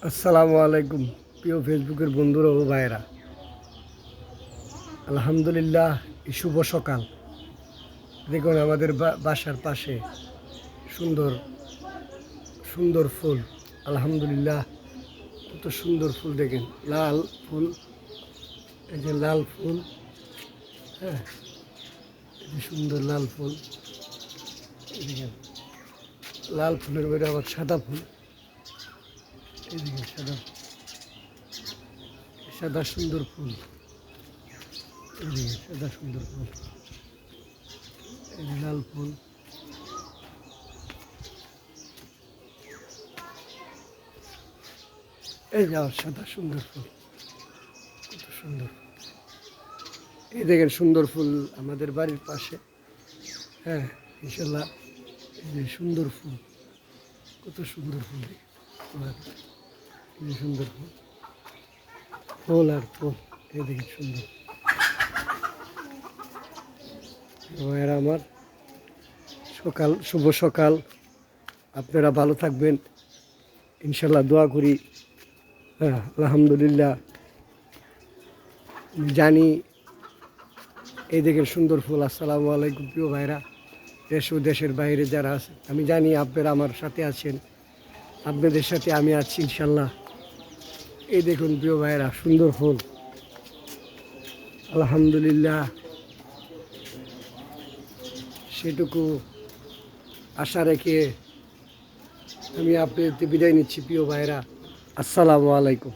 আসসালামু আলাইকুম প্রিয় ফেসবুকের বন্ধুরা ও ভাইয়েরা। আলহামদুলিল্লাহ, এই শুভ সকাল। দেখুন আমাদের বাসার পাশে সুন্দর সুন্দর ফুল। আলহামদুলিল্লাহ, কত সুন্দর ফুল দেখেন, লাল ফুল। এই যে লাল ফুল, হ্যাঁ, এই যে সুন্দর লাল ফুল। এই দেখেন লাল ফুলের বাইরে আবার সাদা ফুল। এই দেখেন সাদা সাদা সুন্দর ফুল। এই দেখেন সাদা সুন্দর ফুল। এই যে লাল ফুল। এই যে আবার সাদা সুন্দর ফুল, কত সুন্দর। এই দেখেন সুন্দর ফুল আমাদের বাড়ির পাশে, হ্যাঁ, ইনশাল্লাহ। এই যে সুন্দর ফুল, কত সুন্দর ফুল দেখেন। এই যে সুন্দর ফুল, ফুল আর ফুল। এই দেখেন সুন্দর। ভাইয়েরা আমার, সকাল, শুভ সকাল। আপনারা ভালো থাকবেন ইনশাল্লাহ, দোয়া করি। হ্যাঁ, আলহামদুলিল্লাহ। জানি এই দেখেন সুন্দর ফুল। আসসালামু আলাইকুম প্রিয় ভাইরা, দেশ ও দেশের বাইরে যারা আছে, আমি জানি আপনারা আমার সাথে আছেন, আপনাদের সাথে আমি আছি ইনশাল্লাহ। এই দেখুন প্রিয় ভাইরা, সুন্দর ফুল। আলহামদুলিল্লাহ, সেটুকু আশা রেখে আমি আপনাদের বিদায় নিচ্ছি প্রিয় ভাইরা। আসসালামু আলাইকুম।